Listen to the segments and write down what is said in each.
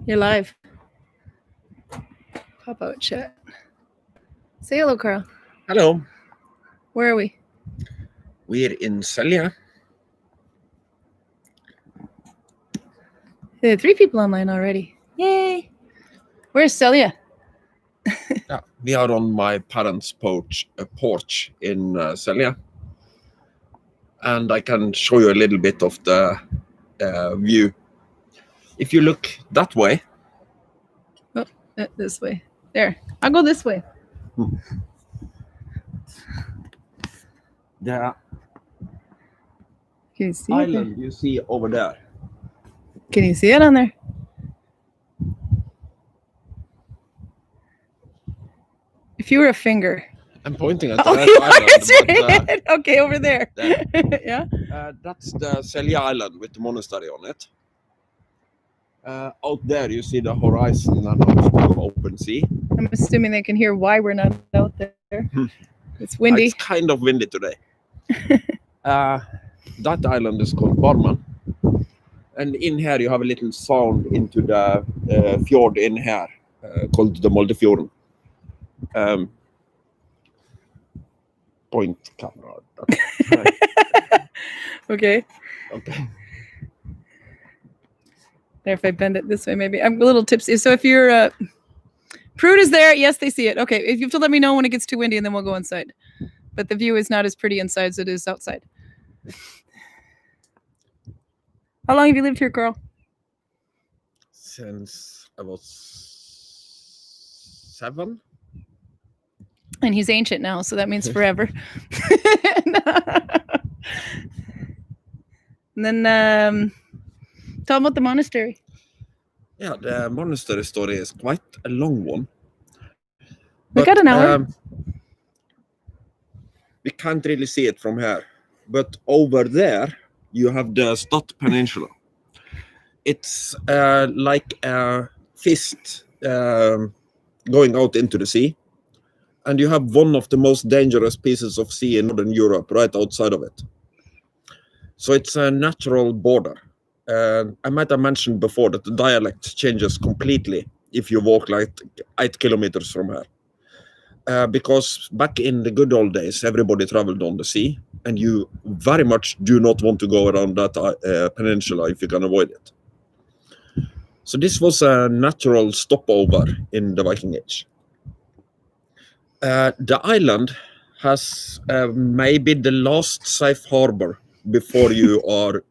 You're live. Pop out chat. Say hello, Karl. Hello. Where are we? We're in Selje. There are 3 people online already. Yay! Where's Selje? Yeah, we are on my parents' porch in Selje. And I can show you a little bit of the view. If you look that way. Oh, this way. There. I'll go this way. The Can you see island you see over there. Can you see it on there? If you were a finger. I'm pointing at Oh, that island. Okay, over there. Yeah. That's the Selje Island with the monastery on it. Out there you see the horizon and out to open sea. I'm assuming they can hear why we're not out there. It's windy. It's kind of windy today. That island is called Byom. And in here you have a little sound into the fjord in here called the Moldefjorden. Point camera. Okay. There, if I bend it this way, maybe. I'm a little tipsy. So if you're... Prude is there. Yes, they see it. Okay, if you have to let me know when it gets too windy and then we'll go inside. But the view is not as pretty inside as it is outside. How long have you lived here, Karl? Since I was 7. And he's ancient now, so that means forever. And then tell him about the monastery. Yeah, the monastery story is quite a long one. We got an hour. We can't really see it from here. But over there, you have the Stutt Peninsula. It's like a fist going out into the sea. And you have one of the most dangerous pieces of sea in Northern Europe right outside of it. So it's a natural border. I might have mentioned before that the dialect changes completely if you walk like 8 kilometers from here. Because back in the good old days, everybody traveled on the sea, and you very much do not want to go around that peninsula if you can avoid it. So this was a natural stopover in the Viking Age. The island has maybe the last safe harbor before you are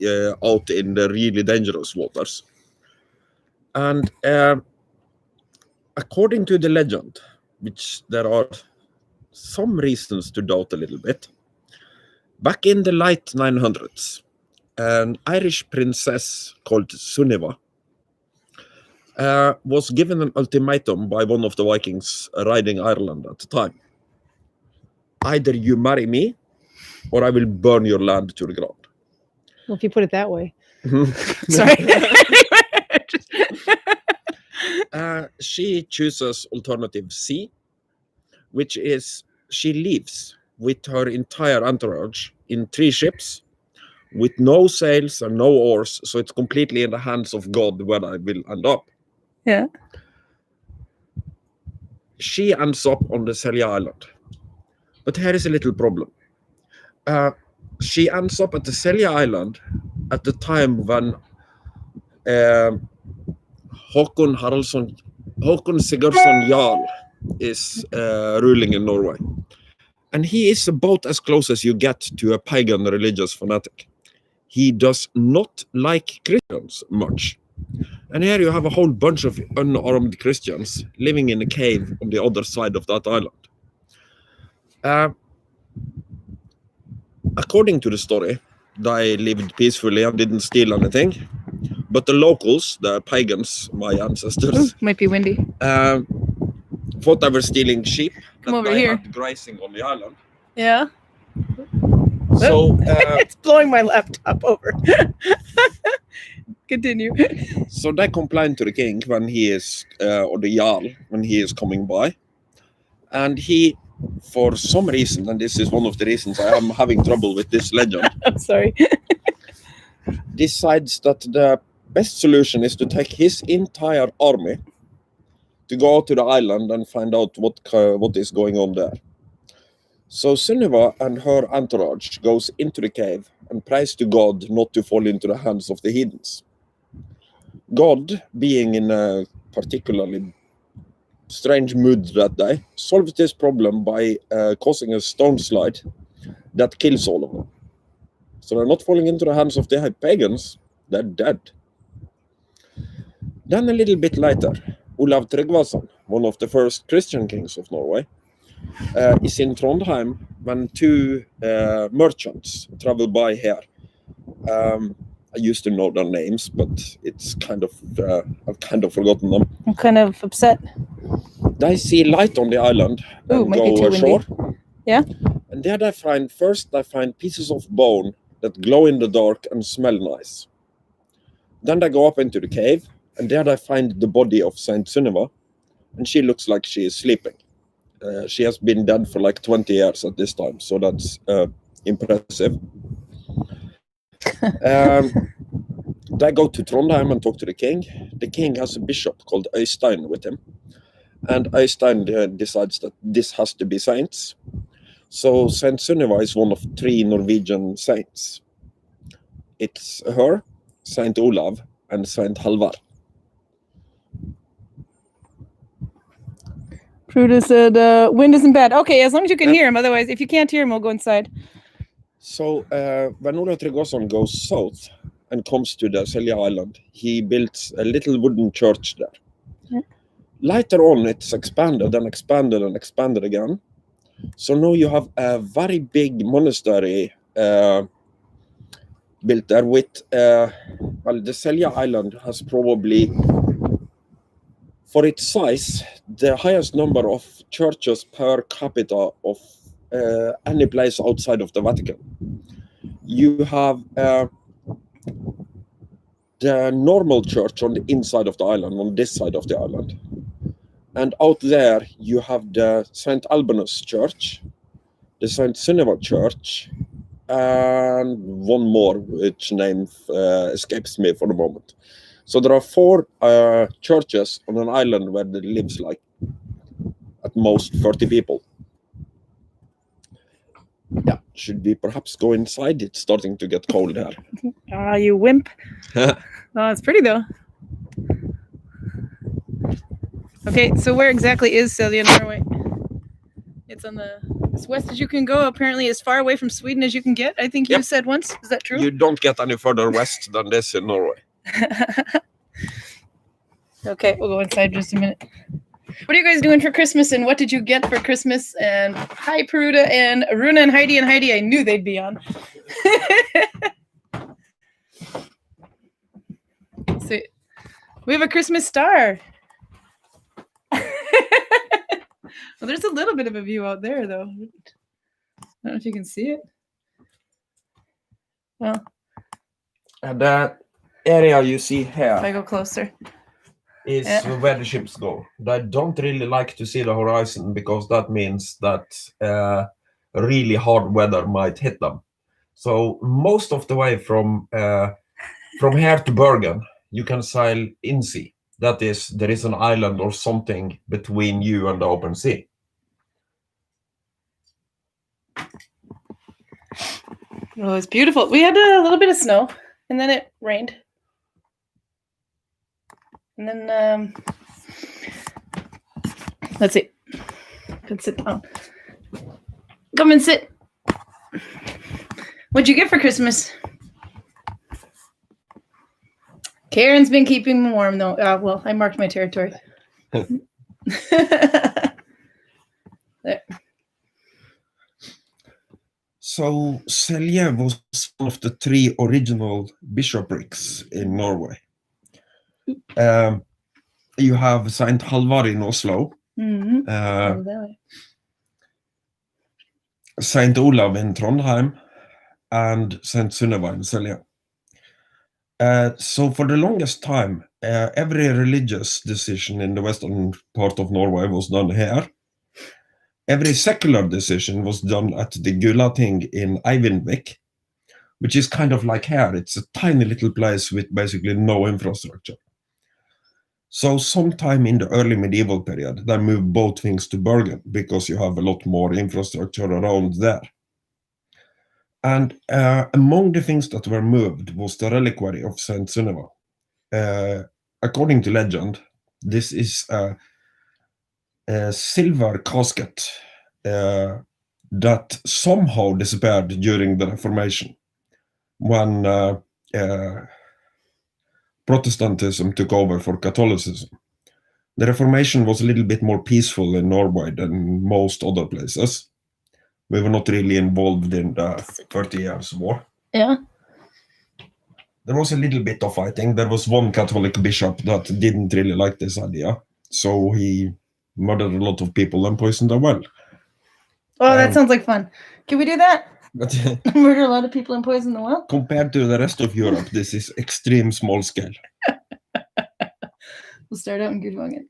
out in the really dangerous waters. And according to the legend, which there are some reasons to doubt a little bit, back in the late 900s, an Irish princess called Sunniva was given an ultimatum by one of the Vikings riding Ireland at the time. Either you marry me, or I will burn your land to the ground. Well, if you put it that way. Sorry. She chooses alternative C, which is she leaves with her entire entourage in 3 ships with no sails and no oars, so it's completely in the hands of God where I will end up. Yeah. She ends up on the Selje Island. But here is a little problem. She ends up at the Selje Island at the time when Håkon Sigurdsson Jarl is ruling in Norway. And he is about as close as you get to a pagan religious fanatic. He does not like Christians much. And here you have a whole bunch of unarmed Christians living in a cave on the other side of that island. According to the story, they lived peacefully and didn't steal anything. But the locals, the pagans, my ancestors... might be windy. Thought they were stealing sheep. Come over here. Had grazing on the island. Yeah. So it's blowing my laptop over. Continue. So they complained to the king when he is, or the Jarl, when he is coming by. And he, for some reason, and this is one of the reasons I am having trouble with this legend. I'm sorry. Decides that the Best solution is to take his entire army to go out to the island and find out what is going on there. So Sunniva and her entourage goes into the cave and prays to God not to fall into the hands of the heathens. God, being in a particularly strange mood that day, solves this problem by causing a stone slide that kills all of them. So they're not falling into the hands of the pagans, they're dead. Then a little bit later, Olav Tryggvason, one of the first Christian kings of Norway, is in Trondheim when two merchants travel by here. I used to know their names, but it's I've kind of forgotten them. I'm kind of upset. They see light on the island and go ashore. Yeah. And there they find pieces of bone that glow in the dark and smell nice. Then they go up into the cave, and there they find the body of Saint Sunniva, and she looks like she is sleeping. She has been dead for like 20 years at this time, so that's impressive. They go to Trondheim and talk to the king. The king has a bishop called Øystein with him, and Øystein decides that this has to be saints. So Saint Sunniva is one of 3 Norwegian saints. It's her, Saint Olav, and Saint Halvard. Pruda said, wind isn't bad. Okay, as long as you can hear him. Otherwise, if you can't hear him, we'll go inside. So when Olav Tryggvason goes south and comes to the Selje island, he builds a little wooden church there. Yeah. Later on, it's expanded and expanded and expanded again. So now you have a very big monastery built there with, the Selje island has probably, for its size, the highest number of churches per capita of any place outside of the Vatican. You have the normal church on the inside of the island, on this side of the island. And out there, you have the St. Albinus Church, the St. Sunniva Church, and one more, which name escapes me for the moment. So there are 4 churches on an island where there lives like at most 30 people. Yeah, should we perhaps go inside? It's starting to get cold here. Ah, you wimp. Oh, it's pretty though. Okay, so where exactly is Selje, Norway? It's on as west as you can go, apparently as far away from Sweden as you can get, I think you said once. Is that true? You don't get any further west than this in Norway. Okay, we'll go inside just a minute. What are you guys doing for Christmas, and what did you get for Christmas? And hi, Pruda and Runa and Heidi. I knew they'd be on. So we have a Christmas star. Well, there's a little bit of a view out there, though. I don't know if you can see it. Well, and that area you see here, if I go closer, is where the ships go. They don't really like to see the horizon because that means that really hard weather might hit them. So most of the way from here to Bergen, you can sail in sea. That is, there is an island or something between you and the open sea. Oh, it's beautiful. We had a little bit of snow, and then it rained. And then, let's see. Let's sit down. Come and sit. What'd you get for Christmas? Karen's been keeping me warm, though. Well, I marked my territory. There. So Selje was one of the 3 original bishoprics in Norway. You have Saint Halvard in Oslo, Saint Olav in Trondheim, and Saint Sunniva in Selje. So for the longest time, every religious decision in the western part of Norway was done here. Every secular decision was done at the Gulating in Eivindvik, which is kind of like here. It's a tiny little place with basically no infrastructure. So sometime in the early medieval period, they moved both things to Bergen because you have a lot more infrastructure around there. And among the things that were moved was the reliquary of Saint Sunniva. According to legend, this is a silver casket that somehow disappeared during the Reformation when Protestantism took over for Catholicism. The Reformation was a little bit more peaceful in Norway than most other places. We were not really involved in the 30 Years' War. Yeah. There was a little bit of fighting. There was one Catholic bishop that didn't really like this idea, so he murdered a lot of people and poisoned a well. Oh, that sounds like fun. Can we do that? But Murder a lot of people and poison the well? compared to the rest of Europe, this is extreme small scale. We'll start out in Gudvangen.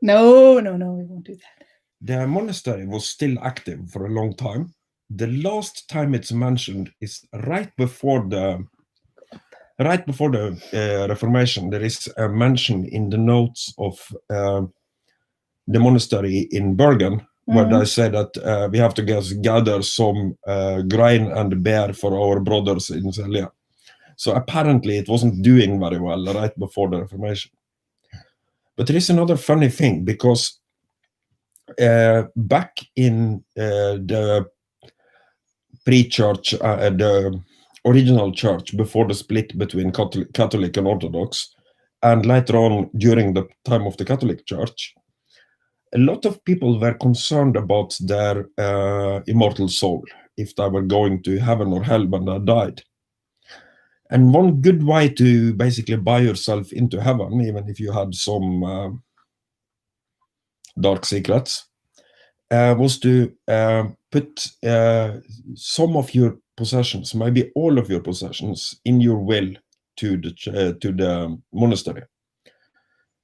No, we won't do that. The monastery was still active for a long time. The last time it's mentioned is right before the Reformation. There is a mention in the notes of the monastery in Bergen, where they say that we have to gather some grain and beer for our brothers in Selje. So apparently it wasn't doing very well right before the Reformation. But there is another funny thing, because back in the pre-church, the original church before the split between Catholic and Orthodox, and later on during the time of the Catholic Church, a lot of people were concerned about their immortal soul, if they were going to heaven or hell when they died. And one good way to basically buy yourself into heaven, even if you had some dark secrets, was to put some of your possessions, maybe all of your possessions, in your will to the monastery.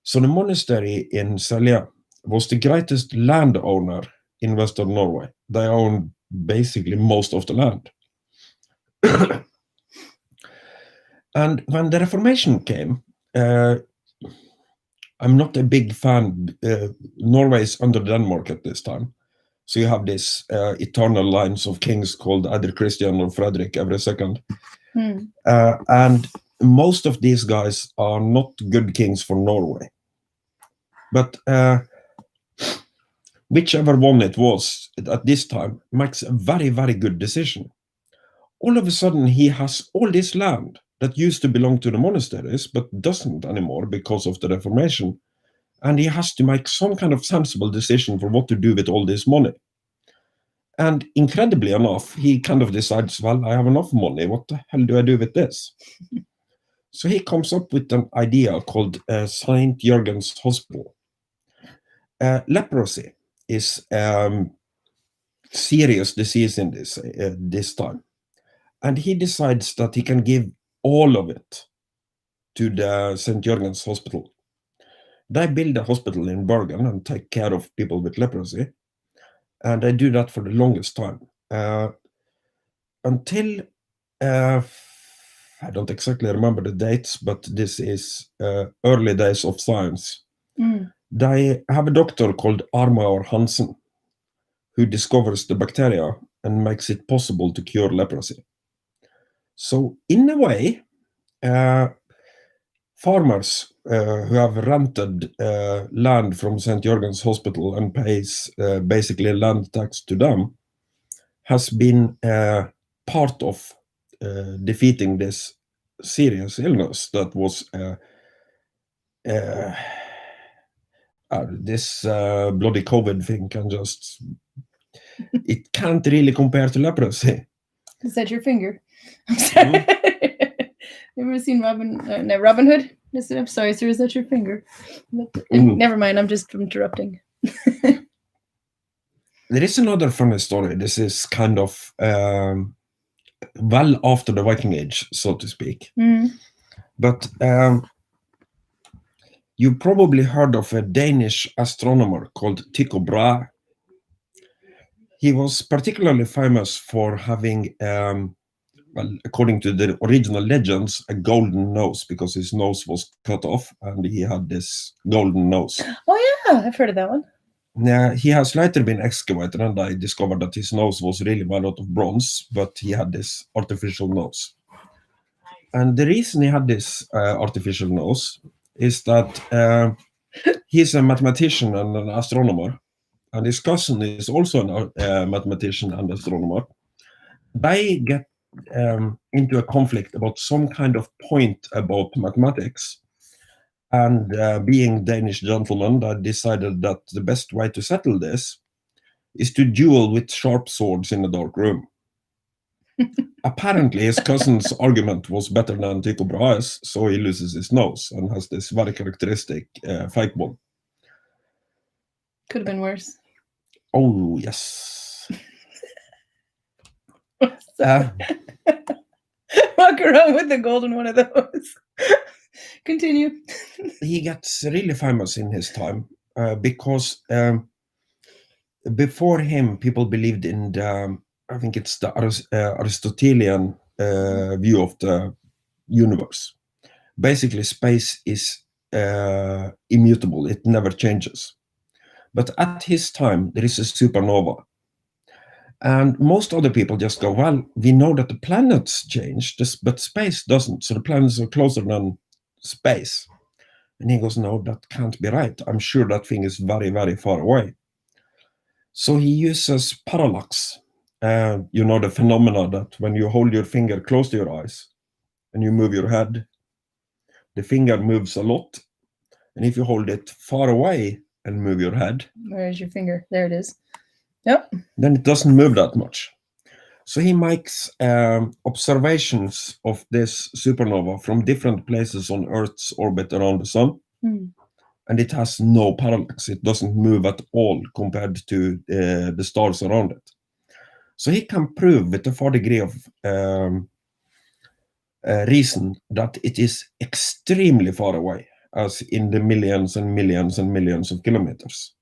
So the monastery in Selje was the greatest landowner in Western Norway. They owned basically most of the land. And when the Reformation came, I'm not a big fan. Norway is under Denmark at this time. So you have this eternal lines of kings called either Christian or Frederick every second. And most of these guys are not good kings for Norway. But whichever one it was at this time makes a very, very good decision. All of a sudden, he has all this land that used to belong to the monasteries, but doesn't anymore because of the Reformation. And he has to make some kind of sensible decision for what to do with all this money. And incredibly enough, he kind of decides, well, I have enough money. What the hell do I do with this? So he comes up with an idea called St. Jørgen's Hospital. Leprosy is serious disease in this time. And he decides that he can give all of it to the St. Jørgen's Hospital. They build a hospital in Bergen and take care of people with leprosy. And they do that for the longest time. Until, I don't exactly remember the dates, but this is early days of science. They have a doctor called Armaur Hansen, who discovers the bacteria and makes it possible to cure leprosy. So in a way, farmers who have rented land from St. Jørgen's Hospital and pays basically land tax to them has been part of defeating this serious illness that was this bloody COVID thing can just, it can't really compare to leprosy. Is that your finger? I'm sorry. You ever seen Robin Hood? I'm sorry, sir. Is that your finger? Never mind. I'm just interrupting. There is another funny story. This is kind of well after the Viking Age, so to speak. But you probably heard of a Danish astronomer called Tycho Brahe. He was particularly famous for having well, according to the original legends, a golden nose because his nose was cut off and he had this golden nose. Oh yeah, I've heard of that one. He has later been excavated and I discovered that his nose was really made out of bronze, but he had this artificial nose. And the reason he had this artificial nose is that he's a mathematician and an astronomer, and his cousin is also a mathematician and astronomer. They get into a conflict about some kind of point about mathematics. And being Danish gentlemen, they decided that the best way to settle this is to duel with sharp swords in a dark room. Apparently, his cousin's argument was better than Tycho Brahe's, so he loses his nose and has this very characteristic fake one. Could have been worse. Oh, yes. Walk around with the golden one of those. Continue. He gets really famous in his time because before him, people believed in the, I think it's the Aristotelian view of the universe. Basically, space is immutable. It never changes. But at his time, there is a supernova. And most other people just go, well, we know that the planets change, but space doesn't. So the planets are closer than space. And he goes, no, that can't be right. I'm sure that thing is very, very far away. So he uses parallax. You know, the phenomena that when you hold your finger close to your eyes and you move your head, the finger moves a lot. And if you hold it far away and move your head, where's your finger? There it is. Yep. Then it doesn't move that much. So he makes observations of this supernova from different places on Earth's orbit around the sun. And it has no parallax. It doesn't move at all compared to the stars around it. So he can prove with a far degree of reason that it is extremely far away, as in the millions and millions and millions of kilometers,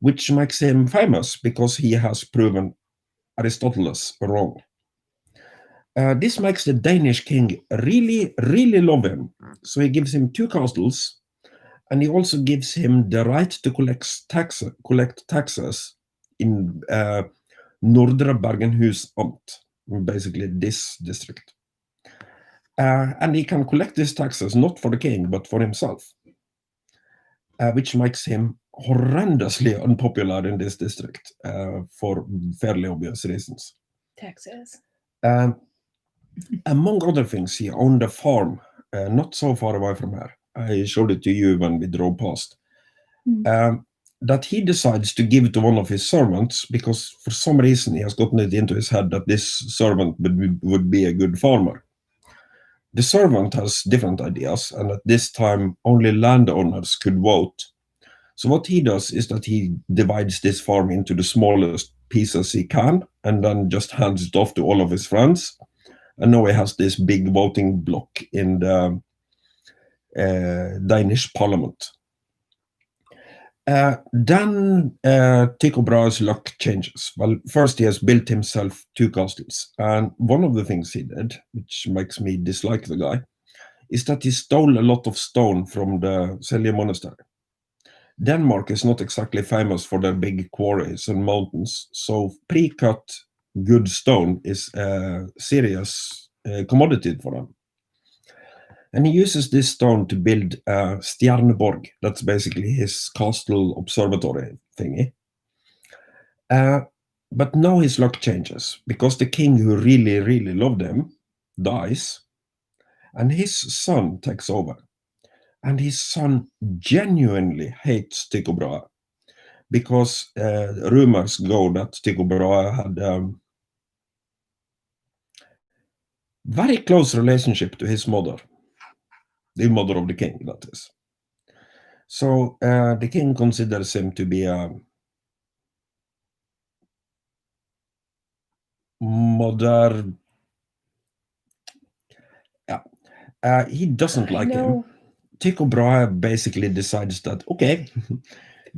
which makes him famous because he has proven Aristotle wrong. This makes the Danish king really, really love him. So he gives him 2 castles, and he also gives him the right to collect taxes in Nordre Bergenhus Amt, basically this district. And he can collect these taxes not for the king, but for himself, which makes him horrendously unpopular in this district for fairly obvious reasons. Taxes. Among other things, he owned a farm not so far away from here. I showed it to you when we drove past. That he decides to give to one of his servants because for some reason he has gotten it into his head that this servant would be a good farmer. The servant has different ideas, and at this time only landowners could vote. So what he does is that he divides this farm into the smallest pieces he can and then just hands it off to all of his friends. And now he has this big voting block in the Danish parliament. Then Tycho Brahe's luck changes. Well, first he has built himself 2 castles. And one of the things he did, which makes me dislike the guy, is that he stole a lot of stone from the Selje monastery. Denmark is not exactly famous for their big quarries and mountains, so pre-cut good stone is a serious commodity for them. And he uses this stone to build a Stjerneborg. That's basically his castle observatory thingy. But now his luck changes because the king who really, really loved him dies, and his son takes over. And his son genuinely hates Tycho Brahe because rumors go that Tycho Brahe had very close relationship to his mother, the mother of the king, that is. So the king considers him to be a mother. Yeah, he doesn't like him. Tycho Brahe basically decides that, okay,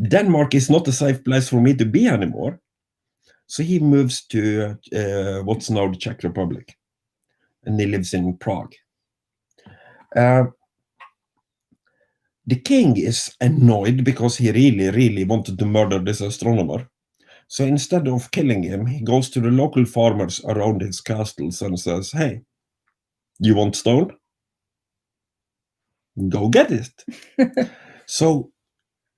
Denmark is not a safe place for me to be anymore. So he moves to what's now the Czech Republic. and he lives in Prague. The king is annoyed because he really, really wanted to murder this astronomer. So instead of killing him, he goes to the local farmers around his castles and says, "Hey, you want stone? Go get it." So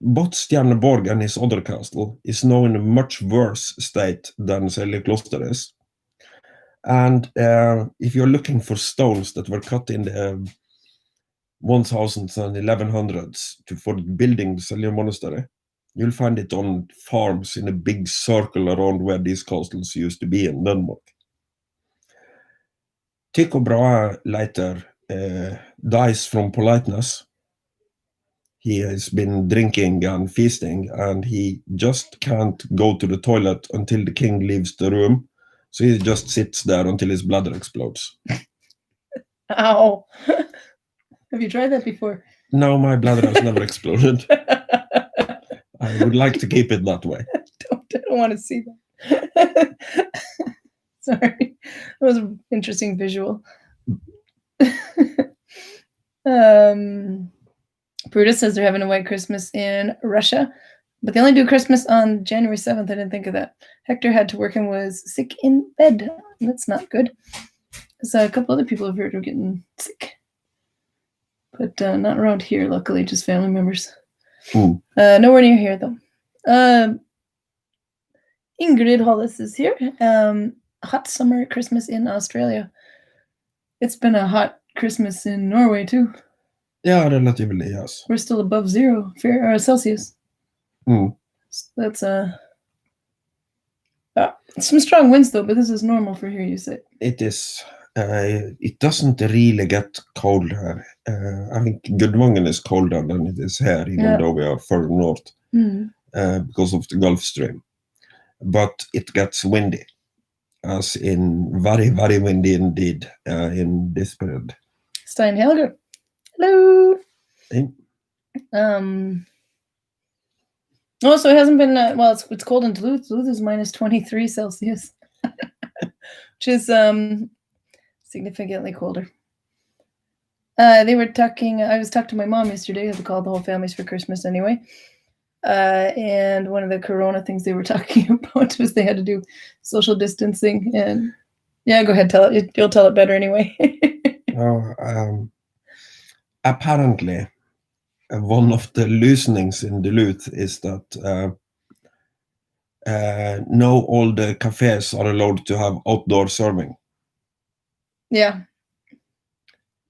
both Stjerneborg and his other castle is now in a much worse state than Selje Kloster is. And if you're looking for stones that were cut in the 1000s and 1100s for building the Selje Monastery, you'll find it on farms in a big circle around where these castles used to be in Denmark. Tycho Brahe later dies from politeness. He has been drinking and feasting, and he just can't go to the toilet until the king leaves the room. So he just sits there until his bladder explodes. Ow. Have you tried that before? No, my bladder has never exploded. I would like to keep it that way. I don't want to see that. Sorry. That was an interesting visual. Brutus says they're having a white Christmas in Russia, but they only do Christmas on January 7th. I didn't think of that. Hector had to work and was sick in bed. That's not good. So a couple other people have heard are getting sick, but not around here, luckily, just family members. Nowhere near here, though. Ingrid Hollis is here. Hot summer Christmas in Australia. It's been a hot Christmas in Norway, too. Yeah, relatively, yes. We're still above 0 Celsius. So that's some strong winds, though, but this is normal for here, you say. It is. It doesn't really get cold here. I think Gudvangen is colder than it is here, even though we are further north, because of the Gulf Stream. But it gets windy, as in very, very windy indeed in this period. Stein Helger. Hello. Hey. So it hasn't been, it's cold in Duluth. Duluth is minus 23 Celsius, which is significantly colder. They were talking, I was talking to my mom yesterday, I had to call the whole families for Christmas anyway. And one of the corona things they were talking about was they had to do social distancing. And yeah, go ahead, tell it. You'll tell it better anyway. Apparently, one of the loosenings in Duluth is that now all the cafes are allowed to have outdoor serving. Yeah.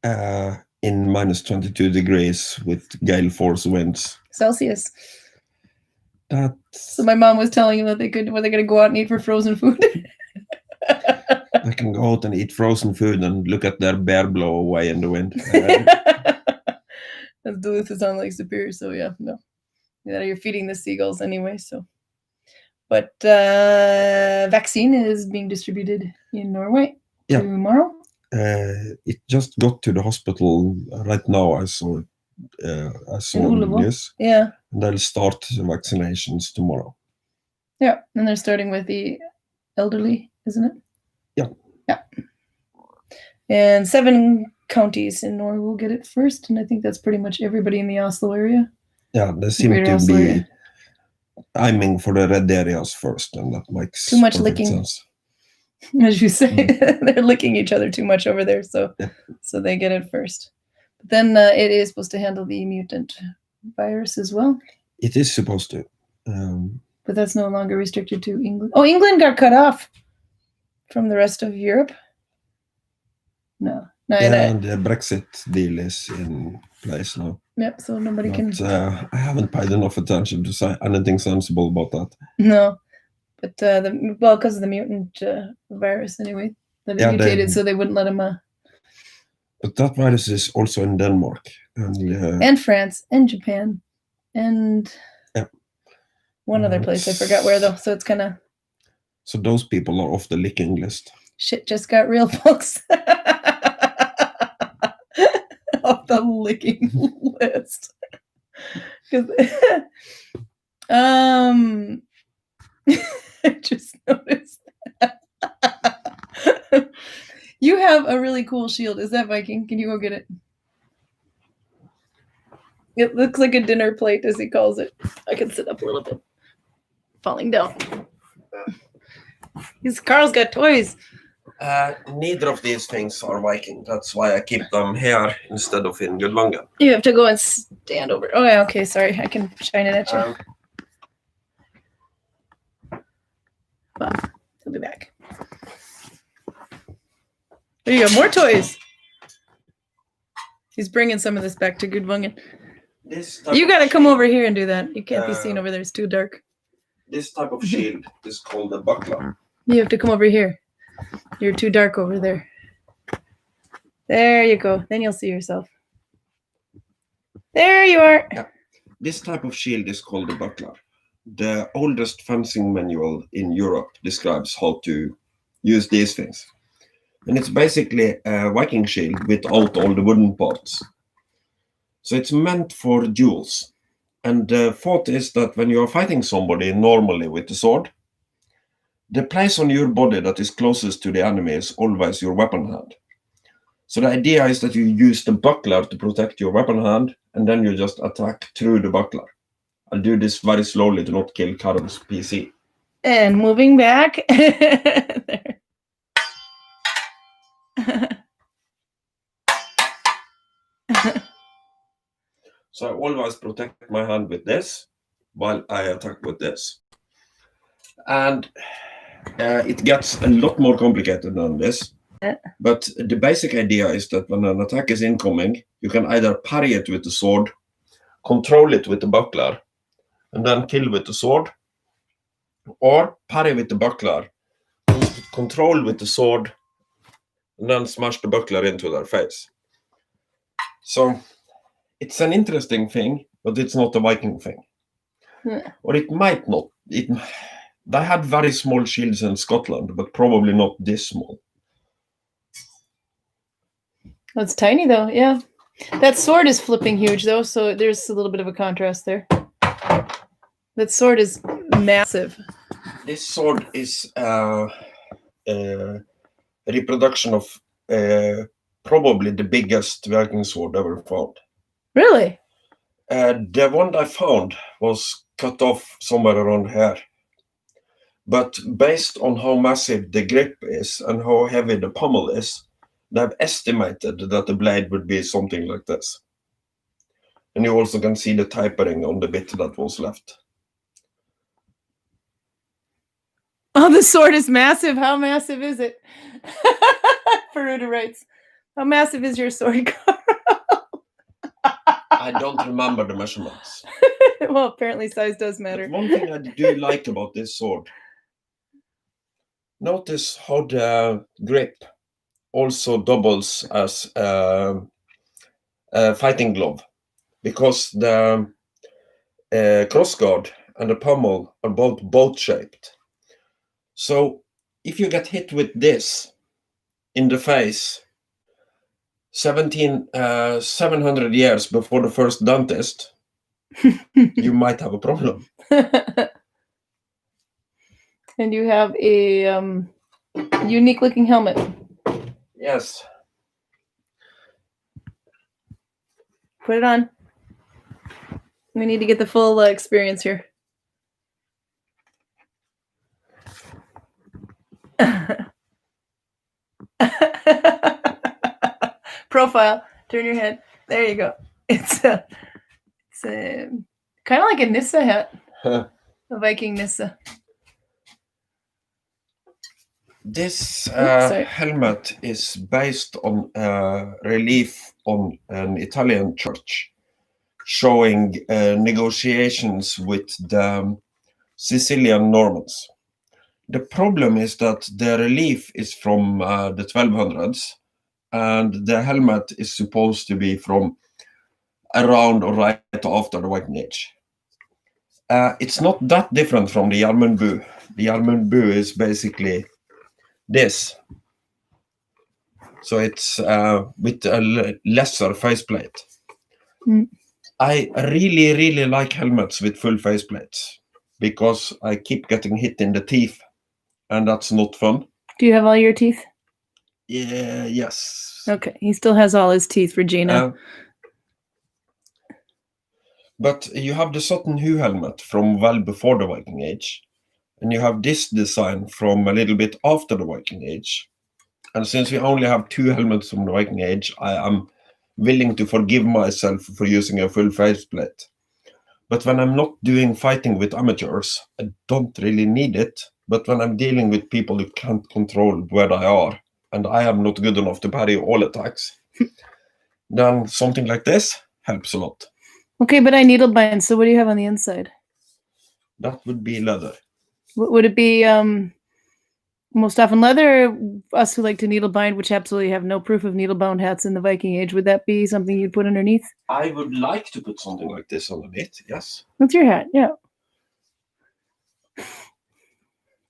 In minus 22 degrees with gale force winds. Celsius. So my mom was telling him that they're going to go out and eat for frozen food. They can go out and eat frozen food and look at their bear blow away in the wind. Duluth is on Lake Superior, so yeah, no. Yeah, you're feeding the seagulls anyway, so. But vaccine is being distributed in Norway tomorrow. It just got to the hospital right now. I saw on the news. Yeah. And they'll start vaccinations tomorrow. Yeah, and they're starting with the elderly, isn't it? Yeah. Yeah. And 7 counties in Norway will get it first, and I think that's pretty much everybody in the Oslo area. Yeah, they seem to be aiming for the red areas first, and that makes too much licking sense. As you say. They're licking each other too much over there, so they get it first. But then it is supposed to handle the mutant virus as well. It is supposed to. But that's no longer restricted to England. Oh, England got cut off from the rest of Europe. No. And the Brexit deal is in place now. Yep, so nobody can... I haven't paid enough attention to say anything sensible about that. No. But, because of the mutant virus anyway, that it mutated, so they wouldn't let him... But that virus is also in Denmark. And France, and Japan, and one other place. I forgot where, though, so it's kind of... So those people are off the licking list. Shit just got real, folks. Off the licking list. I just noticed that. You have a really cool shield. Is that Viking? Can you go get it? It looks like a dinner plate, as he calls it. I can sit up a little bit. Falling down. Karl's got toys. Neither of these things are Viking. That's why I keep them here instead of in Gudvangen. You have to go and stand over. Oh, yeah, okay, sorry. I can shine it at you. Well, he'll be back. There you go, more toys. He's bringing some of this back to Gudvangen. You got to come over here and do that. You can't be seen over there. It's too dark. This type of shield is called a buckler. You have to come over here. You're too dark over there. There you go. Then you'll see yourself. There you are. Yeah. This type of shield is called a buckler. The oldest fencing manual in Europe describes how to use these things. And it's basically a Viking shield without all the wooden parts. So it's meant for duels. And the thought is that when you are fighting somebody normally with the sword, the place on your body that is closest to the enemy is always your weapon hand. So the idea is that you use the buckler to protect your weapon hand, and then you just attack through the buckler. I'll do this very slowly to not kill Karin's PC. And moving back. There. So I always protect my hand with this while I attack with this. And it gets a lot more complicated than this. But the basic idea is that when an attack is incoming, you can either parry it with the sword, control it with the buckler, and then kill with the sword, or parry with the buckler, control with the sword, and then smash the buckler into their face. So it's an interesting thing, but it's not a Viking thing. Or it might not. They had very small shields in Scotland, but probably not this small. Oh, it's tiny though, yeah. That sword is flipping huge though, so there's a little bit of a contrast there. That sword is massive. This sword is a reproduction of probably the biggest Viking sword ever found. Really? The one I found was cut off somewhere around here. But based on how massive the grip is and how heavy the pommel is, they've estimated that the blade would be something like this. And you also can see the tapering on the bit that was left. Oh, the sword is massive. How massive is it? Peruta writes, how massive is your sword, Karl? I don't remember the measurements. Well, apparently size does matter. But one thing I do like about this sword, notice how the grip also doubles as a fighting glove, because the crossguard and the pommel are both boat-shaped. So if you get hit with this in the face 700 years before the first dentist, you might have a problem. And you have a unique looking helmet. Yes. Put it on. We need to get the full experience here. Profile. Turn your head. There you go. It's kind of like a Nissa hat. A Viking Nissa. This helmet is based on a relief on an Italian church showing negotiations with the Sicilian Normans. The problem is that the relief is from the 1200s, and the helmet is supposed to be from around or right after the Viking Age. It's not that different from the Jarmenbu. The Jarmenbu is basically this. So it's with a lesser faceplate. Mm. I really, really like helmets with full faceplates because I keep getting hit in the teeth, and that's not fun. Do you have all your teeth? Yeah, yes. Okay, he still has all his teeth, Regina. But you have the Sutton Hoo helmet from well before the Viking Age, and you have this design from a little bit after the Viking Age. And since we only have 2 helmets from the Viking Age, I am willing to forgive myself for using a full faceplate. But when I'm not doing fighting with amateurs, I don't really need it. But when I'm dealing with people who can't control where they are, and I am not good enough to parry all attacks, then something like this helps a lot. Okay, but I needle bind, so what do you have on the inside? That would be leather. Would it be most often leather, or us who like to needle bind, which absolutely have no proof of needle bound hats in the Viking Age, would that be something you'd put underneath? I would like to put something like this underneath, yes. What's your hat? Yeah.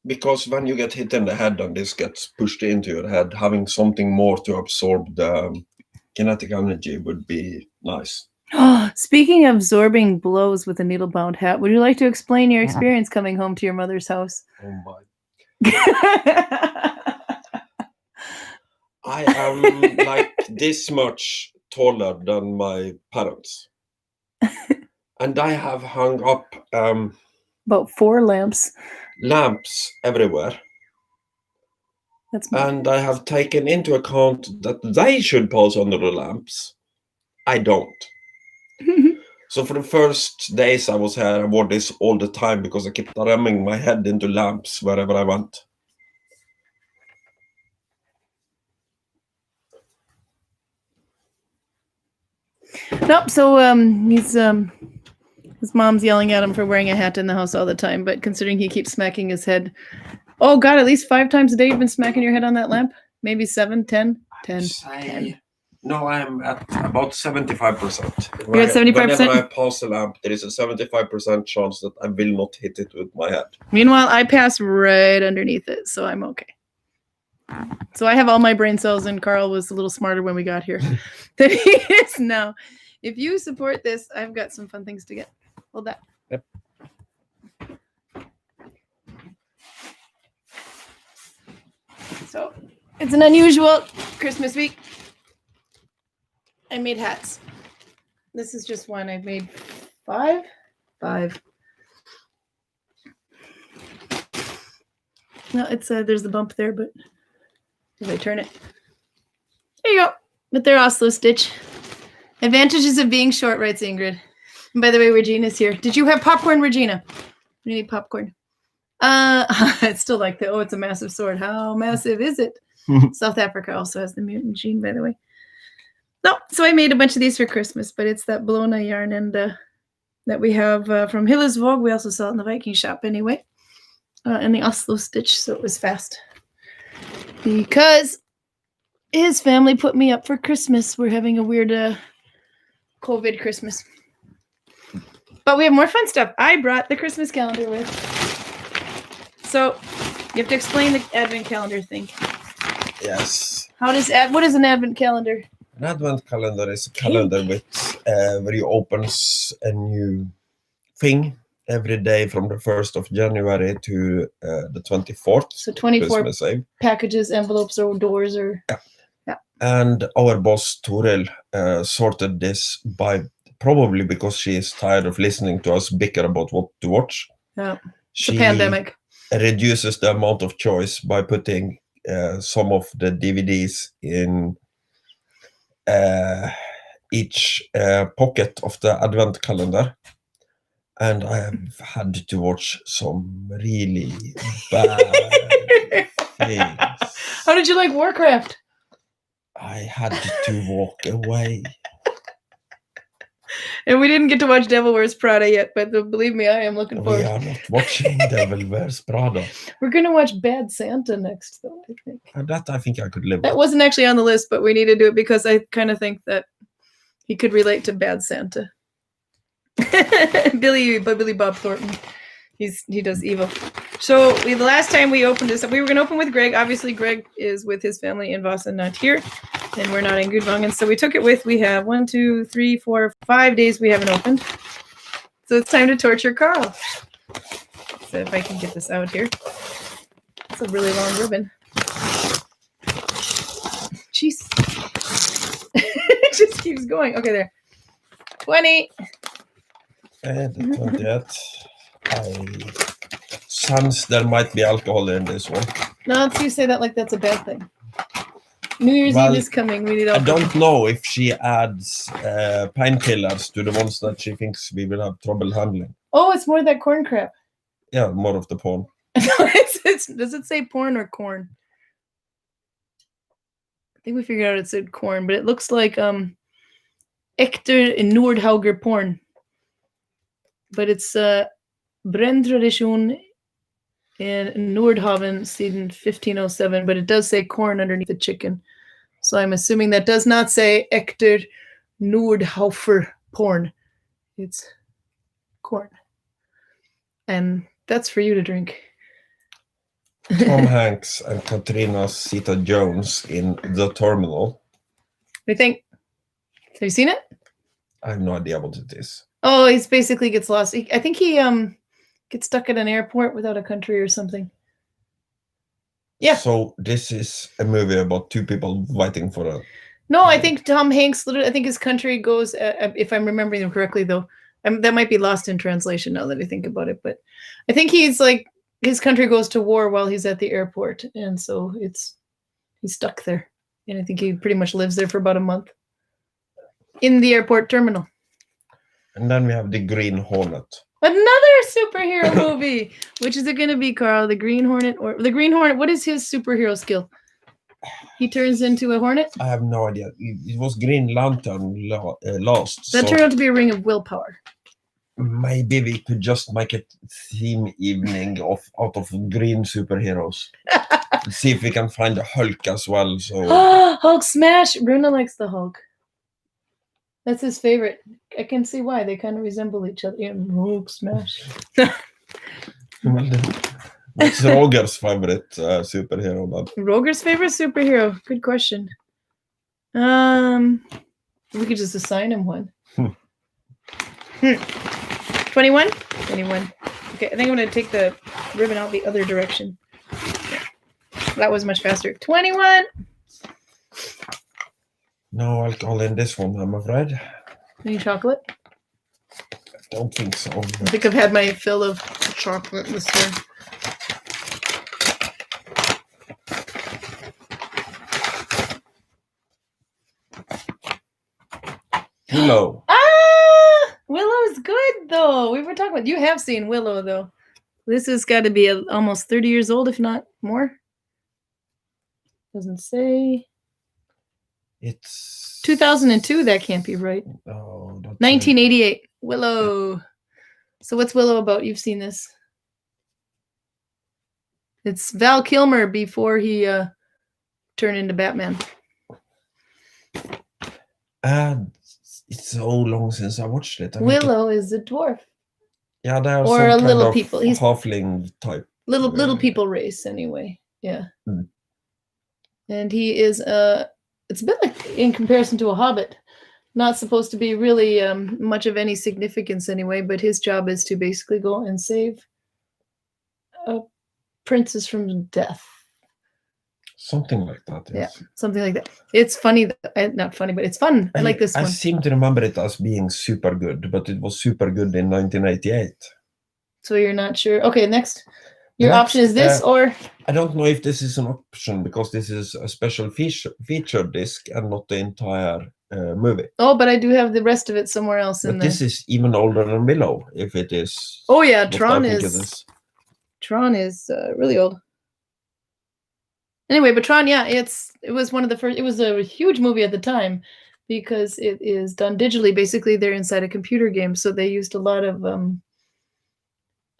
Because when you get hit in the head and this gets pushed into your head, having something more to absorb the kinetic energy would be nice. Speaking of absorbing blows with a needle bound hat, would you like to explain your experience coming home to your mother's house? Oh my. I am like this much taller than my parents. And I have hung up about 4 lamps everywhere. That's and I have taken into account that they should pass under the lamps. I don't. So for the first days I was here, I wore this all the time because I kept ramming my head into lamps wherever I went. Nope. So he's his mom's yelling at him for wearing a hat in the house all the time. But considering he keeps smacking his head, oh God, at least 5 times a day you've been smacking your head on that lamp. Maybe 7, 10, 10. 10. No, I am at about 75%. You're at 75%? Whenever I pass the lamp, there is a 75% chance that I will not hit it with my head. Meanwhile, I pass right underneath it, so I'm okay. So I have all my brain cells, and Karl was a little smarter when we got here than he is now. If you support this, I've got some fun things to get. Hold that. Yep. So it's an unusual Christmas week. I made hats. This is just one. I've made 5. No, it's there's the bump there, but if I turn it, there you go. But they're Oslo stitch. Advantages of being short, writes Ingrid. And by the way, Regina's here. Did you have popcorn, Regina? You need popcorn. It's still like the, oh, it's a massive sword. How massive is it? South Africa also has the mutant gene, by the way. No, so I made a bunch of these for Christmas, but it's that Bologna yarn and that we have from Hillesvåg. We also sell it in the Viking shop anyway. And the Oslo stitch, so it was fast. Because his family put me up for Christmas. We're having a weird COVID Christmas. But we have more fun stuff. I brought the Christmas calendar with. So you have to explain the advent calendar thing. Yes. What is an advent calendar? An advent calendar is a calendar with where you opens a new thing every day from the 1st of January to the 24th. So 24 Christmas Eve. Packages, envelopes, or doors, or yeah. And our boss Toril sorted this by probably because she is tired of listening to us bicker about what to watch. Yeah. She the pandemic reduces the amount of choice by putting some of the DVDs in each pocket of the advent calendar, and I have had to watch some really bad things. How did you like Warcraft? I had to walk away. And we didn't get to watch Devil Wears Prada yet, but believe me, I am looking forward. We are not watching Devil Wears Prada. We're going to watch Bad Santa next, though, I think. And that I think I could live with. That wasn't actually on the list, but we need to do it because I kind of think that he could relate to Bad Santa. Billy Bob Thornton. He does evil. So the last time we opened this up, we were going to open with Greg. Obviously, Greg is with his family in Voss and not here. And we're not in Gudvangen. So we took it with, we have 1, 2, 3, 4, 5 days we haven't opened. So it's time to torture Karl. So if I can get this out here. It's a really long ribbon. just keeps going. Okay, there. 20. And the 20th. I sense there might be alcohol in this one. No, you say that like that's a bad thing. New Year's Well, Eve is coming. We need I alcohol. don't know if she adds painkillers to the ones that she thinks we will have trouble handling. Oh, it's more of that corn crap. Yeah, more of the porn. Does it say porn or corn? I think we figured out it said corn, but it looks like Ekter in Nordhauger porn. But it's Brenntradition in Nordhaven season 1507, but it does say corn underneath the chicken. So I'm assuming that does not say Ekter Nordhaufer porn. It's corn. And that's for you to drink. Tom Hanks and Katrina Zeta-Jones in The Terminal. What do you think? Have you seen it? I have no idea what it is. Oh, he basically gets lost. I think he gets stuck at an airport without a country or something. Yeah. So this is a movie about two people fighting for a... No, I think Tom Hanks, I think his country goes, if I'm remembering them correctly, though, that might be lost in translation now that I think about it. But I think he's like, his country goes to war while he's at the airport. And so he's stuck there. And I think he pretty much lives there for about a month in the airport terminal. And then we have The Green Hornet. Another superhero movie. Which is it going to be, Carl? The Green Hornet or the Green Hornet? What is his superhero skill? He turns into a hornet? I have no idea. It was Green Lantern last. That turned out to be a ring of willpower. Maybe we could just make a theme evening out of green superheroes. See if we can find the Hulk as well. So Hulk smash! Bruna likes the Hulk. That's his favorite. I can see why. They kind of resemble each other. Yeah, Hulk smash. What's Roger's favorite superhero? But Roger's favorite superhero? Good question. We could just assign him one. 21? 21. Okay, I think I'm going to take the ribbon out the other direction. That was much faster. 21. no alcohol in this one, I'm afraid. Any chocolate? I don't think so. I think I've had my fill of chocolate this year. Willow. Willow's good though. We were talking about, you have seen Willow though. This has got to be almost 30 years old, if not more. Doesn't say. It's 2002. That can't be right. Oh, 1988. Willow. So what's Willow about? You've seen this. It's Val Kilmer before he turned into Batman. It's so long since I watched it. Willow is a dwarf. Yeah, they are or some a kind little of people. He's halfling type. Little people race anyway. Yeah. Mm. And he is it's a bit like in comparison to a hobbit. Not supposed to be really much of any significance anyway, but his job is to basically go and save a princess from death. Something like that. Yes. Yeah, something like that. It's funny, not funny, but it's fun. I like this one. I seem to remember it as being super good, but it was super good in 1988. So you're not sure. Okay, next. Your Next, option is this or? I don't know if this is an option because this is a special feature disc and not the entire movie. Oh, but I do have the rest of it somewhere else in But there. this is even older than Willow, if it is. Oh yeah, what Tron I think is. it is. Tron is really old. Anyway, but Tron, yeah, it was one of the first. It was a huge movie at the time because it is done digitally. Basically, they're inside a computer game, so they used a lot of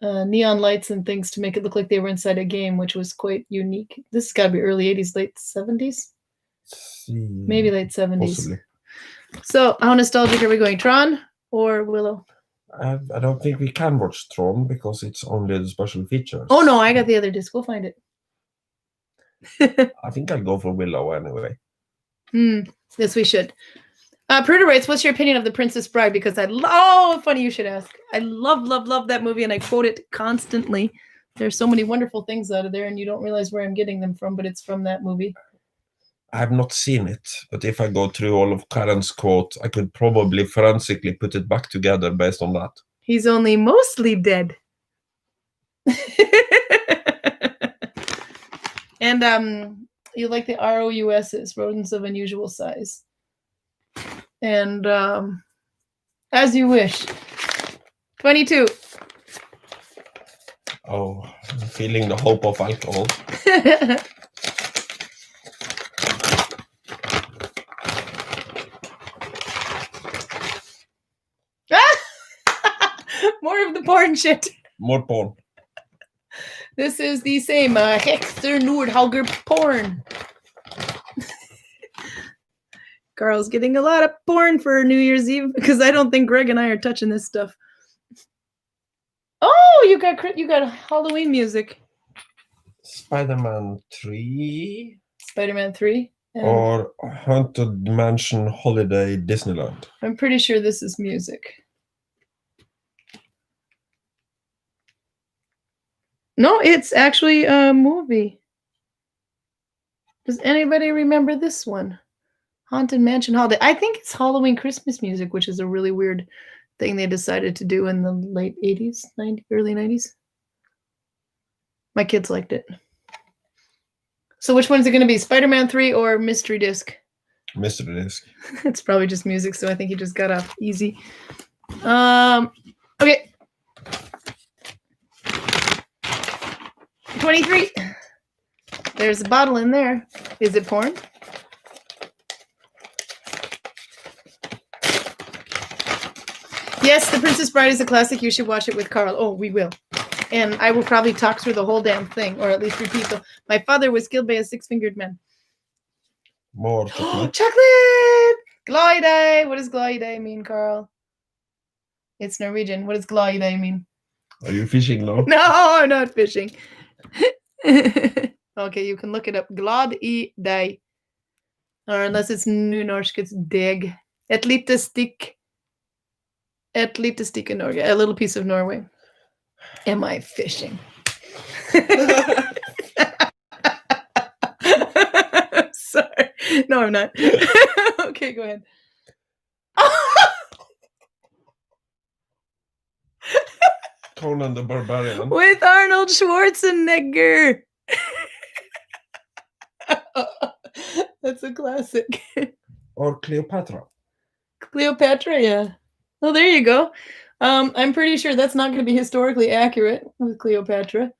neon lights and things to make it look like they were inside a game, which was quite unique. This has got to be early 80s, late 70s, maybe late 70s. Possibly. So, how nostalgic are we going? Tron or Willow? I don't think we can watch Tron because it's only the special features. Oh no, I got the other disc. We'll find it. I think I'll go for Willow anyway. Yes, we should. Pruda writes, what's your opinion of The Princess Bride? Because oh, funny you should ask. I love that movie and I quote it constantly. There's so many wonderful things out of there and you don't realize where I'm getting them from, but it's from that movie. I have not seen it, but if I go through all of Karen's quote, I could probably forensically put it back together based on that. He's only mostly dead. And you like the ROUSs, rodents of unusual size. And as you wish. 22. Oh, I'm feeling the hope of alcohol. More of the porn shit. More porn. This is the same Hexter Nordhauger porn. Karl's getting a lot of porn for New Year's Eve because I don't think Greg and I are touching this stuff. Oh, you got Halloween music. Spider-Man 3 Spider-Man 3. or Haunted Mansion Holiday Disneyland. I'm pretty sure this is music. No, it's actually a movie. Does anybody remember this one? Haunted Mansion Holiday. I think it's Halloween Christmas music, which is a really weird thing they decided to do in the late 80s, early 90s. My kids liked it. So which one's it going to be? Spider-Man 3 or Mystery Disc? Mystery Disc. It's probably just music, so I think he just got off easy. Okay. 23. There's a bottle in there. Is it porn? Yes, The Princess Bride is a classic. You should watch it with Karl. Oh, we will. And I will probably talk through the whole damn thing, or at least repeat. So, my father was killed by a six-fingered man. More chocolate. Chocolate! Glide. What does glide mean, Karl? It's Norwegian. What does glide mean? Are you fishing now? No, I'm not fishing. Okay, you can look it up. Glad I deg. Or unless it's nynorsk, it's deg. Et lite stikk. Et lite stikk in Norge. A little piece of Norway. Am I fishing? Sorry. No, I'm not. Okay, go ahead. Conan the Barbarian. With Arnold Schwarzenegger. That's a classic. Or Cleopatra. Cleopatra, yeah. Well, there you go. I'm pretty sure that's not going to be historically accurate with Cleopatra.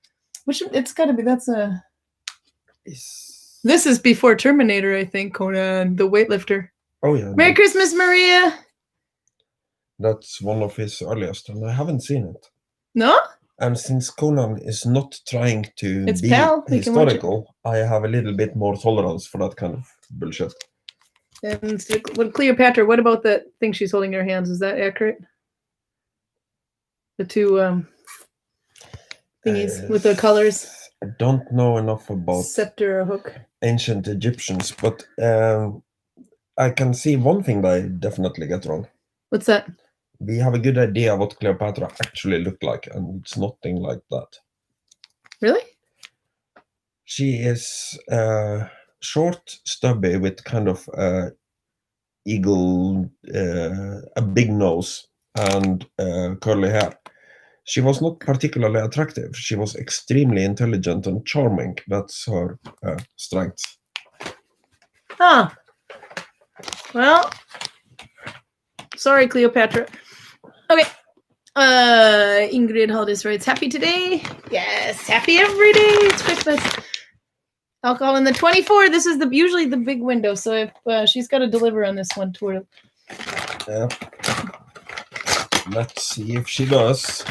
Which it's got to be. That's a. This is before Terminator, I think. Conan, the weightlifter. Oh yeah. Merry Christmas, Maria. That's one of his earliest, and I haven't seen it. No? And since Conan is not trying to It's be pal. We can watch it. historical, I have a little bit more tolerance for that kind of bullshit. And with Cleopatra, what about that thing she's holding in her hands? Is that accurate? The two thingies with the colors. I don't know enough about Scepter or hook. ancient Egyptians, but I can see one thing that I definitely get wrong. What's that? We have a good idea what Cleopatra actually looked like, and it's nothing like that. Really? She is short, stubby, with kind of eagle, a big nose, and curly hair. She was not particularly attractive. She was extremely intelligent and charming. That's her strength. Huh. Well, sorry, Cleopatra. Okay. Ingrid Haldis writes, happy today? Yes, happy every day. It's Christmas. Alcohol in the 24. This is usually the big window. So if she's got to deliver on this one too. Yeah. Let's see if she does.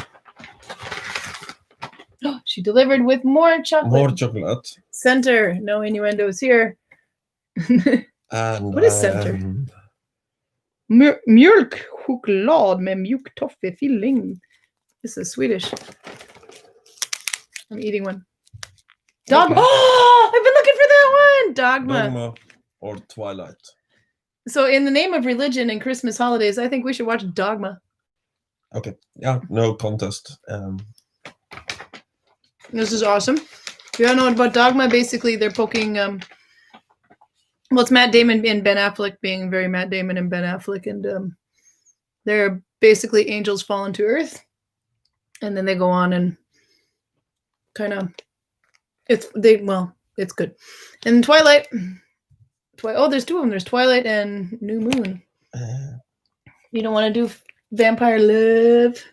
She delivered with more chocolate. More chocolate. Center. No innuendos here. And what is center? Mjölk choklad med mjuk toffefilling. This is Swedish. I'm eating one. Dogma. Okay. Oh, I've been looking for that one. Dogma. Or Twilight. So in the name of religion and Christmas holidays, I think we should watch Dogma. Okay. Yeah, no contest. This is awesome. If you don't know about Dogma, basically they're poking Well, it's Matt Damon and Ben Affleck being very Matt Damon and Ben Affleck, and they're basically angels fallen to earth, and then they go on and kind of it's good. And Twilight. Oh, there's two of them. There's Twilight and New Moon. You don't want to do vampire love?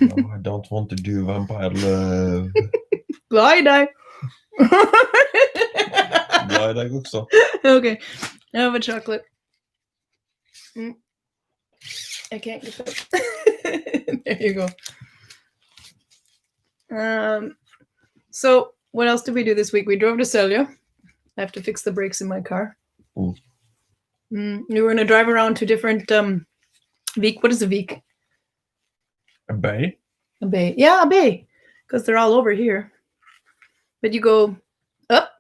No, I don't want to do vampire love. Glide. Glad I också. Okay, I have a chocolate. I can't get that. There you go. So what else did we do this week? We drove to Selje. I have to fix the brakes in my car. We were going to drive around to different Vik. What is a Vik? A bay? A bay. Yeah, a bay. Because they're all over here. But you go up,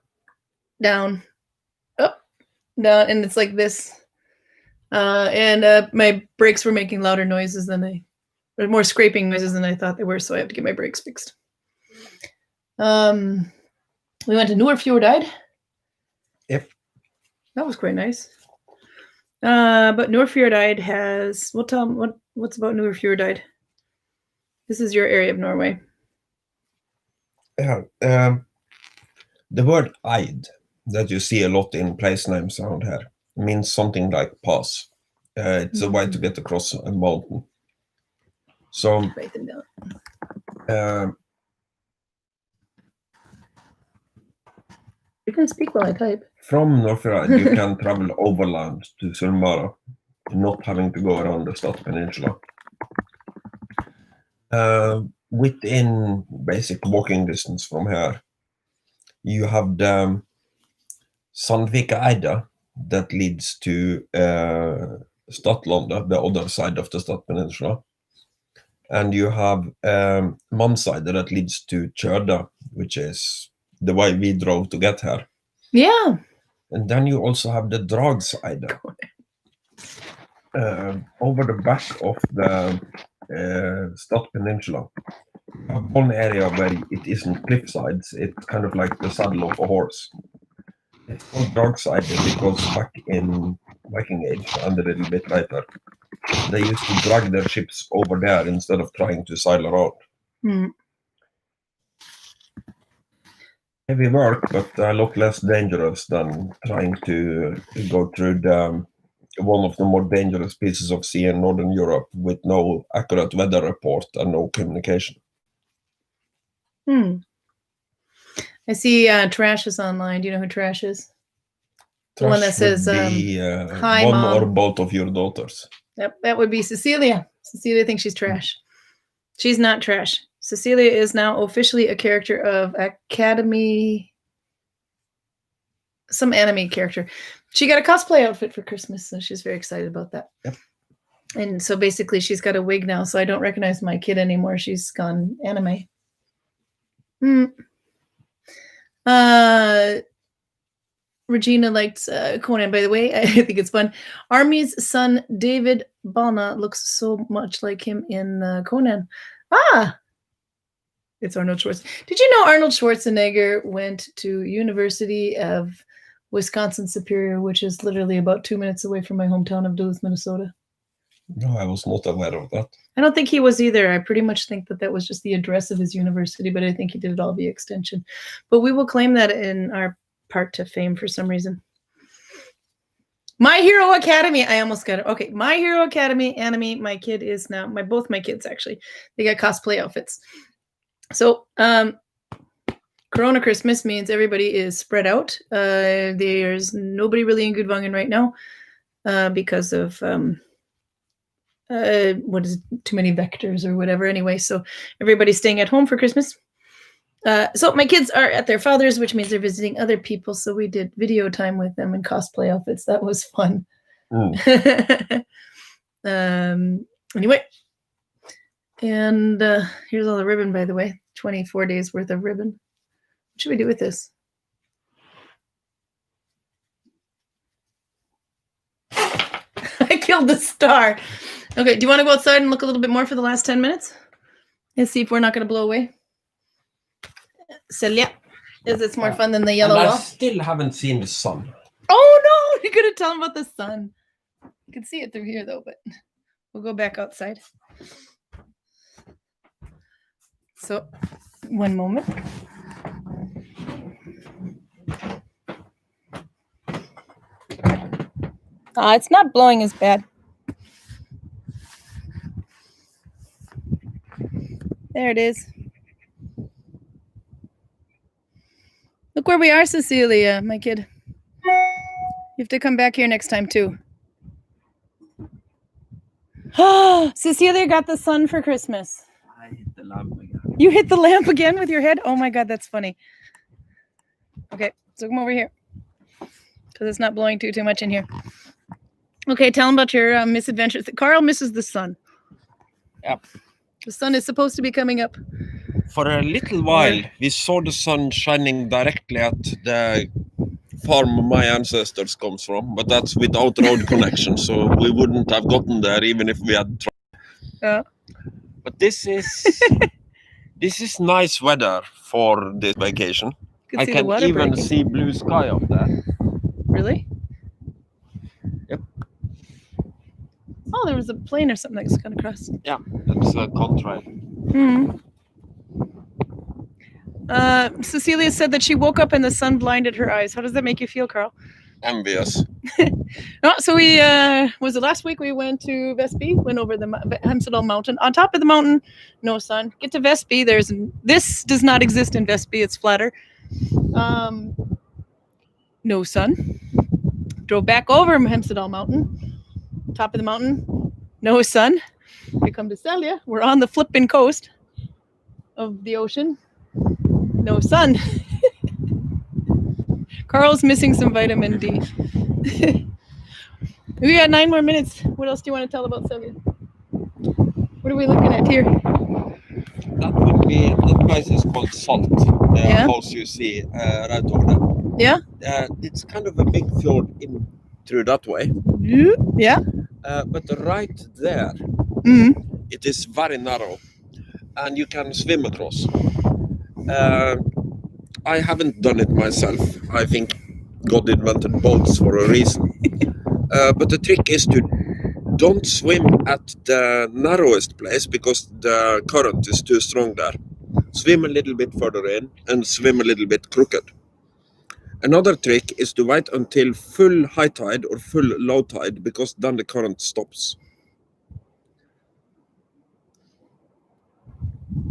down, and it's like this. And my brakes were making louder noises than more scraping noises than I thought they were, so I have to get my brakes fixed. We went to Norfjordeid. Yep. That was quite nice. But Norfjordeid has, we'll tell them what's about Norfjordeid. This is your area of Norway. Yeah. The word eid that you see a lot in place names around here means something like pass. It's a way to get across a mountain. So write them down. You can speak while I type. From Norway, you can travel overland to Sunnmøre, not having to go around the Stutt Peninsula. Within basic walking distance from here, you have the Sandvika that leads to Stadlandet, the other side of the Stutt Peninsula. And you have Mannseidet that leads to Kjøda, which is the way we drove to get here. Yeah. And then you also have the Dragseidet. Over the back of the Stutt Peninsula. You have one area where it isn't cliff sides, it's kind of like the saddle of a horse. It's called Dragseidet because back in Viking Age and a little bit later, they used to drag their ships over there instead of trying to sail around. Heavy work, but a lot less dangerous than trying to go through one of the more dangerous pieces of sea in Northern Europe with no accurate weather report and no communication. I see Trash is online. Do you know who Trash is? The one that says hi, one Mom. or both of your daughters. Yep, that would be Cecilia. Cecilia thinks she's trash. She's not trash. Cecilia is now officially a character of Academy, some anime character. She got a cosplay outfit for Christmas, so she's very excited about that. Yep. And so basically she's got a wig now, so I don't recognize my kid anymore. She's gone anime. Regina likes Conan, by the way. I think it's fun. Army's son, David Bana, looks so much like him in Conan. It's Arnold Schwarzenegger. Did you know Arnold Schwarzenegger went to University of Wisconsin Superior, which is literally about 2 minutes away from my hometown of Duluth, Minnesota? No, I was not aware of that. I don't think he was either. I pretty much think that was just the address of his university, but I think he did it all via extension. But we will claim that in our part to fame for some reason. My Hero Academy. I almost got it. Okay. My Hero Academy anime. My kid is now, both my kids actually, they got cosplay outfits. So, Corona Christmas means everybody is spread out. There's nobody really in Gudvangen right now because of what is it, too many vectors or whatever. Anyway, so everybody's staying at home for Christmas. So my kids are at their father's, which means they're visiting other people. So we did video time with them in cosplay outfits. That was fun. Anyway, and here's all the ribbon, by the way. 24 days worth of ribbon. What should we do with this? I killed the star. Okay, do you want to go outside and look a little bit more for the last 10 minutes? And see if we're not going to blow away? Selje. Is it's more fun than the yellow and I wall? still haven't seen the sun. Oh no! You couldn't tell him about the sun. You can see it through here though, but we'll go back outside. So, one moment. It's not blowing as bad. There it is. Look where we are, Cecilia, my kid. You have to come back here next time too. Cecilia got the sun for Christmas. I hit the lamp again. You hit the lamp again with your head? Oh my God, that's funny. Okay, so come over here. Because it's not blowing too much in here. Okay, tell them about your misadventures. Karl misses the sun. Yep. The sun is supposed to be coming up. For a little while, we saw the sun shining directly at the farm my ancestors comes from, but that's without road connection, so we wouldn't have gotten there even if we had tried. Yeah. But this is nice weather for this vacation. I can even see blue sky up there. Really? Yep. Oh, there was a plane or something that's gone across. Yeah, that's a contrail. Cecilia said that she woke up and the sun blinded her eyes. How does that make you feel, Karl? Envious. So we was it last week we went to Vesby, went over the Hemsedal mountain. On top of the mountain, no sun. Get to Vesby, this does not exist in Vesby, it's flatter. No sun. Drove back over Hemsedal mountain. Top of the mountain, no sun. We come to Selje, we're on the flipping coast of the ocean. No sun. Karl's missing some vitamin D. We got 9 more minutes. What else do you want to tell about Selje? What are we looking at here? That place is called Salt. The house you see right over there. Yeah? It's kind of a big fjord in through that way. Yeah. But right there, it is very narrow, and you can swim across. I haven't done it myself. I think God invented boats for a reason. But the trick is to don't swim at the narrowest place because the current is too strong there. Swim a little bit further in and swim a little bit crooked. Another trick is to wait until full high tide or full low tide because then the current stops.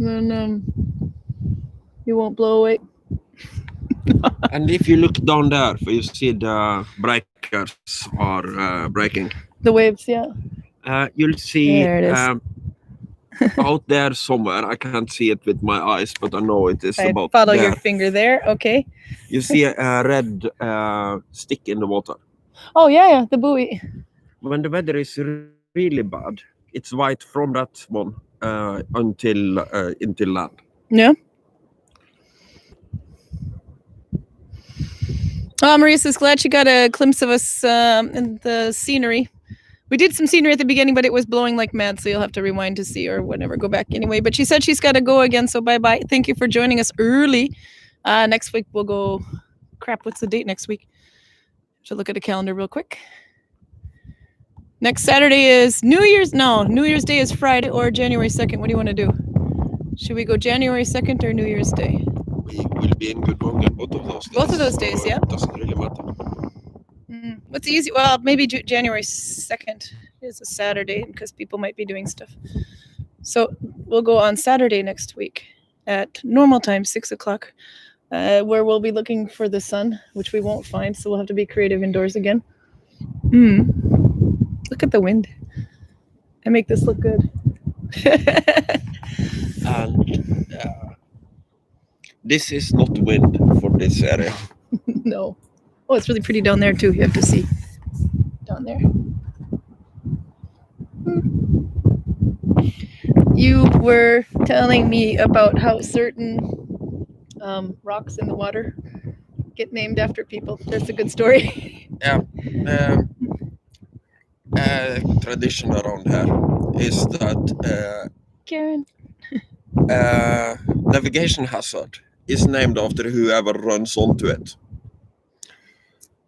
Then you won't blow away. And if you look down there, you see the breakers are breaking. The waves, yeah. You'll see there it is. out there somewhere. I can't see it with my eyes, but I know it is about follow there. Your finger there, okay. You see a red stick in the water. Oh, yeah, the buoy. When the weather is really bad, it's white from that one until land. Yeah. Oh, Marisa's glad she got a glimpse of us in the scenery. We did some scenery at the beginning, but it was blowing like mad, so you'll have to rewind to see or whatever, go back anyway. But she said she's got to go again, so bye-bye. Thank you for joining us early. Next week we'll go... Crap, what's the date next week? Should look at a calendar real quick. Next Saturday is New Year's... No, New Year's Day is Friday or January 2nd. What do you want to do? Should we go January 2nd or New Year's Day? We will be in Gudvangen both of those days. Both of those days, yeah. It doesn't really matter. What's easy? Well, maybe January 2nd is a Saturday because people might be doing stuff. So we'll go on Saturday next week at normal time, 6 o'clock, where we'll be looking for the sun, which we won't find. So we'll have to be creative indoors again. Look at the wind. I make this look good. And this is not wind for this area. No. Oh, it's really pretty down there too. You have to see down there. You were telling me about how certain rocks in the water get named after people. That's a good story. Yeah. Tradition around here is that Karin. navigation hazard is named after whoever runs onto it.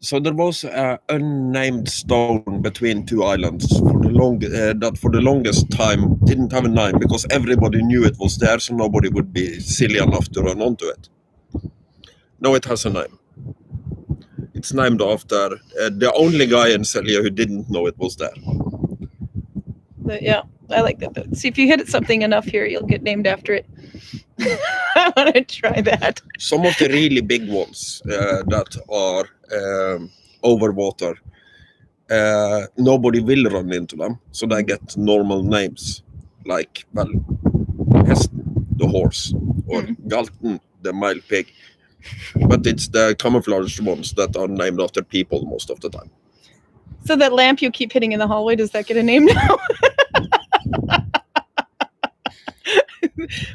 So there was an unnamed stone between two islands that for the longest time didn't have a name because everybody knew it was there, so nobody would be silly enough to run onto it. Now it has a name. It's named after the only guy in Selje who didn't know it was there. But yeah, I like that. Though. See, if you hit something enough here, you'll get named after it. I want to try that. Some of the really big ones that are over water, nobody will run into them, so they get normal names, like, well, Hesten, the horse, or Galten, the male pig. But it's the camouflaged ones that are named after people most of the time. So that lamp you keep hitting in the hallway, does that get a name now?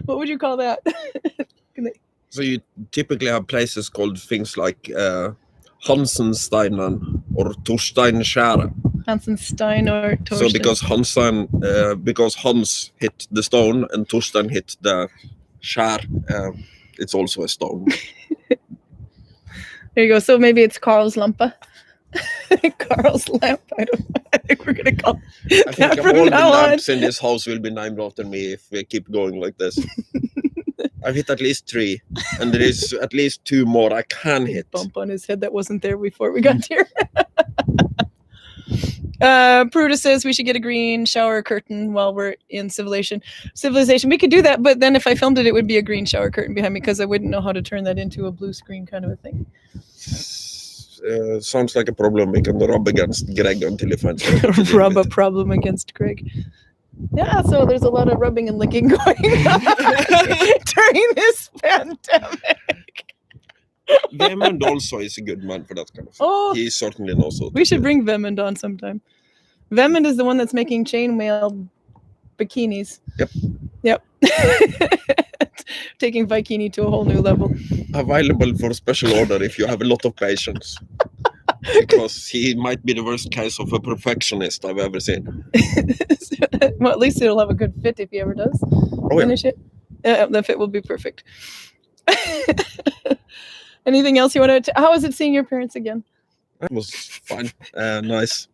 What would you call that? So you typically have places called things like Hansensteinen or Torsteinskjæret. Hansenstein or Torsten. So because Hans hit the stone and Torstein hit the skjær, it's also a stone. There you go. So maybe it's Karl's Lampa. Karl's lamp. I think we're gonna call I think all the lamps in this house will be named after me if we keep going like this. I've hit at least 3, and there is at least 2 more I can hit. Bump on his head that wasn't there before we got here. Pruda says we should get a green shower curtain while we're in civilization. We could do that, but then if I filmed it, it would be a green shower curtain behind me because I wouldn't know how to turn that into a blue screen kind of a thing. Sounds like a problem we can rub against Greg until he finds out. Rub a problem against Greg. Yeah, so there's a lot of rubbing and licking going on during this pandemic. Vemund also is a good man for that kind of thing. Oh, he certainly knows what we should bring Vemund on sometime. Vemund is the one that's making chainmail bikinis. Yep. Taking Vikini to a whole new level. Available for special order if you have a lot of patience. Because he might be the worst case of a perfectionist I've ever seen. Well, at least it'll have a good fit if he ever does finish it. The fit will be perfect. Anything else you want to? How was it seeing your parents again? It was fine. Nice.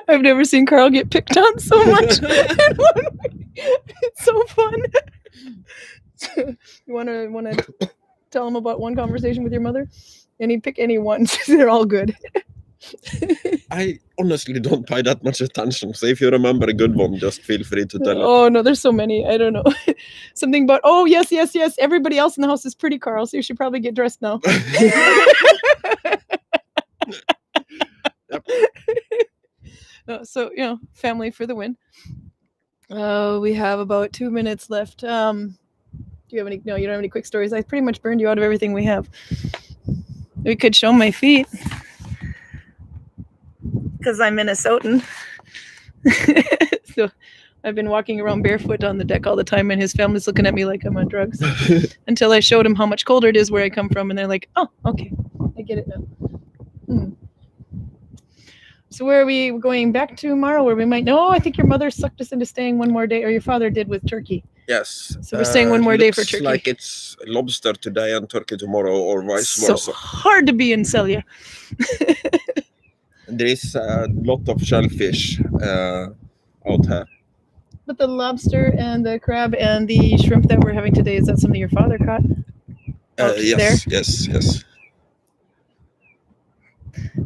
I've never seen Karl get picked on so much in one week. It's so fun. You want to tell him about one conversation with your mother? Pick any one. They're all good. I honestly don't pay that much attention. So if you remember a good one, just feel free to tell it. Oh no, there's so many. I don't know. Something about yes. Everybody else in the house is pretty, Karl. So you should probably get dressed now. Yep. So family for the win. We have about 2 minutes left. Do you have any? No, you don't have any quick stories. I pretty much burned you out of everything we have. We could show my feet because I'm Minnesotan. So I've been walking around barefoot on the deck all the time, and his family's looking at me like I'm on drugs until I showed him how much colder it is where I come from, and they're like, "Oh, okay, I get it now." So where are we going back to tomorrow? Where we might know? I think your mother sucked us into staying one more day, or your father did with turkey. Yes. So we're staying one more day for turkey. Like it's lobster today and turkey tomorrow, or vice versa. So hard to be in Selje. There is a lot of shellfish out here. But the lobster and the crab and the shrimp that we're having today, is that something your father caught? Yes.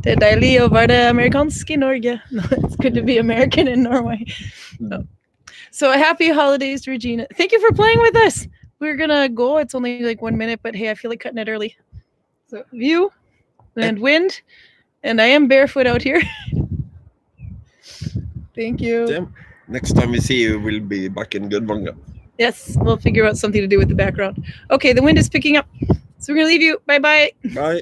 Det deilig å være amerikansk I Norge. No, it's good to be American in Norway. No. So happy holidays, Regina. Thank you for playing with us. We're going to go. It's only like 1 minute, but hey, I feel like cutting it early. So view and wind. And I am barefoot out here. Thank you. Damn. Next time we see you, we'll be back in Gudvangen. Yes, we'll figure out something to do with the background. Okay, the wind is picking up. So we're going to leave you. Bye-bye. Bye.